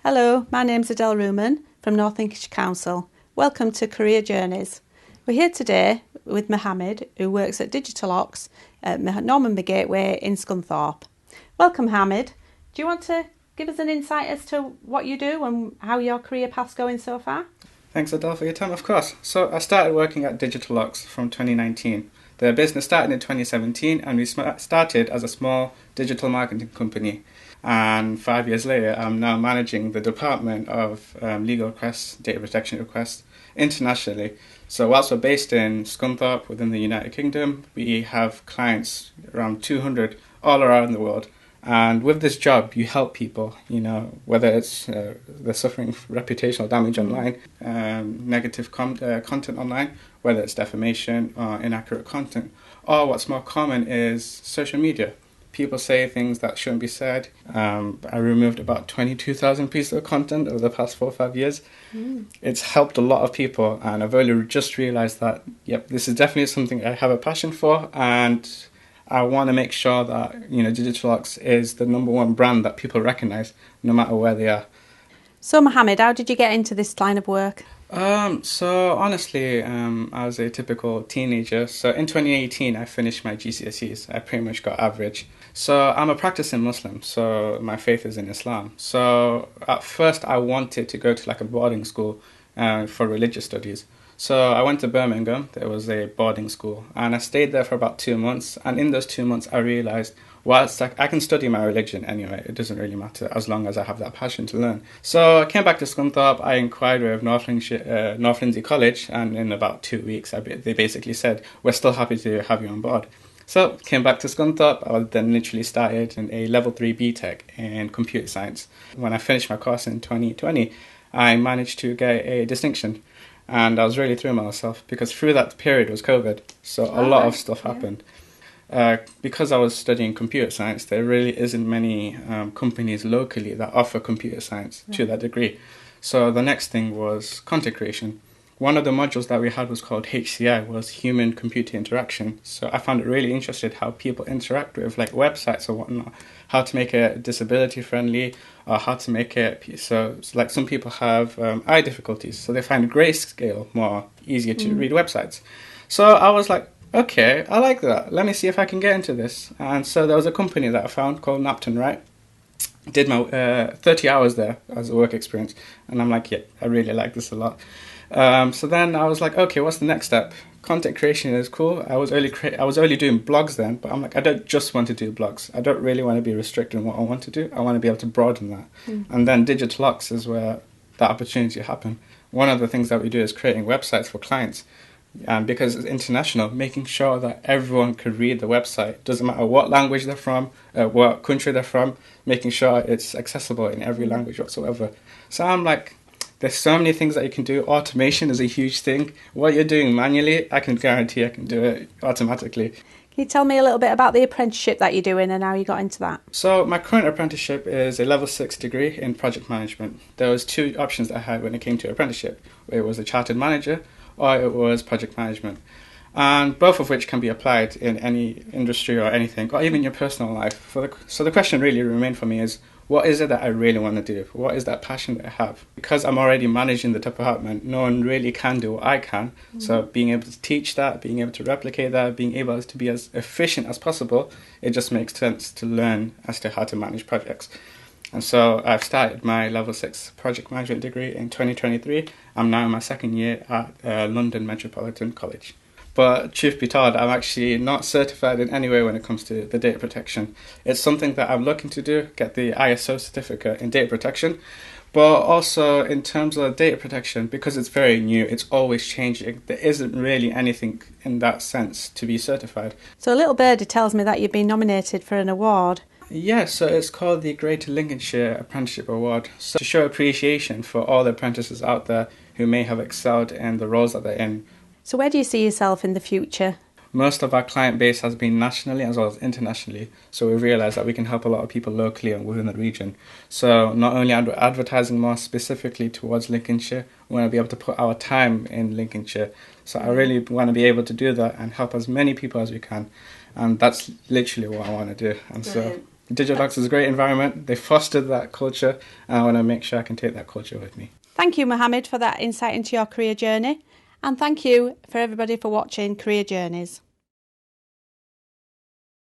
Hello, my name's Adele Ruman from North Lincolnshire Council. Welcome to Career Journeys. We're here today with Mohammed, who works at DigitalOx at Norman Gateway in Scunthorpe. Welcome, Mohammed. Do you want to give us an insight as to what you do and how your career path's going so far? Thanks, Adele, for your time, of course. So I started working at DigitalOx from 2019. The business started in 2017 and we started as a small digital marketing company. And 5 years later, I'm now managing the department of legal requests, data protection requests internationally. So whilst we're based in Scunthorpe within the United Kingdom, we have clients around 200 all around the world. And with this job, you help people, whether it's they're suffering reputational damage online, negative content online, whether it's defamation or inaccurate content, or what's more common is social media. People say things that shouldn't be said. I removed about 22,000 pieces of content over the past 4 or 5 years. It's helped a lot of people, and I've only just realised that, this is definitely something I have a passion for, and I want to make sure that, DigitalOx is the number one brand that people recognise, no matter where they are. So, Mohammed, how did you get into this line of work? So honestly, I was a typical teenager. So in 2018, I finished my GCSEs. I pretty much got average. So I'm a practicing Muslim, so my faith is in Islam. So at first I wanted to go to like a boarding school for religious studies. So I went to Birmingham. There was a boarding school and I stayed there for about 2 months. And in those 2 months, I realised, whilst I can study my religion anyway, it doesn't really matter as long as I have that passion to learn. So I came back to Scunthorpe. I inquired with North Lindsey College, and in about 2 weeks, they basically said, we're still happy to have you on board. So came back to Scunthorpe. I then literally started in a level 3 BTEC in computer science. When I finished my course in 2020, I managed to get a distinction. And I was really through myself because through that period was COVID. So a lot of stuff happened. Because I was studying computer science, there really isn't many companies locally that offer computer science to that degree. So the next thing was content creation. One of the modules that we had was called HCI, was Human Computer Interaction. So I found it really interesting how people interact with like websites or whatnot, how to make it disability friendly, or how to make it so like some people have eye difficulties, so they find grayscale more easier to read websites. So I was like, okay, I like that. Let me see if I can get into this. And so there was a company that I found called Napton, right? Did my 30 hours there as a work experience. And I'm like, I really like this a lot. So then I was like, okay, what's the next step? Content creation is cool. I was only doing blogs then, but I'm like, I don't just want to do blogs. I don't really want to be restricted in what I want to do. I want to be able to broaden that. And then DigitalOx is where that opportunity happened. One of the things that we do is creating websites for clients. And because it's international, making sure that everyone could read the website. Doesn't matter what language they're from, what country they're from, making sure it's accessible in every language whatsoever. So I'm like, there's so many things that you can do. Automation is a huge thing. What you're doing manually, I can guarantee I can do it automatically. Can you tell me a little bit about the apprenticeship that you're doing and how you got into that? So my current apprenticeship is a level 6 degree in project management. There was 2 options that I had when it came to apprenticeship. It was a chartered manager or it was project management. And both of which can be applied in any industry or anything, or even your personal life. So the question really remained for me is, what is it that I really want to do? What is that passion that I have? Because I'm already managing the department, no one really can do what I can. So being able to teach that, being able to replicate that, being able to be as efficient as possible, it just makes sense to learn as to how to manage projects. And so I've started my level 6 project management degree in 2023. I'm now in my second year at London Metropolitan College. But truth be told, I'm actually not certified in any way when it comes to the data protection. It's something that I'm looking to do, get the ISO certificate in data protection. But also in terms of data protection, because it's very new, it's always changing. There isn't really anything in that sense to be certified. So a little birdie tells me that you've been nominated for an award. Yeah, so it's called the Greater Lincolnshire Apprenticeship Award. So to show appreciation for all the apprentices out there who may have excelled in the roles that they're in. So where do you see yourself in the future? Most of our client base has been nationally as well as internationally, so we've realised that we can help a lot of people locally and within the region. So not only are we advertising more specifically towards Lincolnshire, we want to be able to put our time in Lincolnshire. So I really want to be able to do that and help as many people as we can, and that's literally what I want to do. And Brilliant. DigitalOx is a great environment. They fostered that culture, and I want to make sure I can take that culture with me. Thank you, Mohammed, for that insight into your career journey. And thank you for everybody for watching Career Journeys.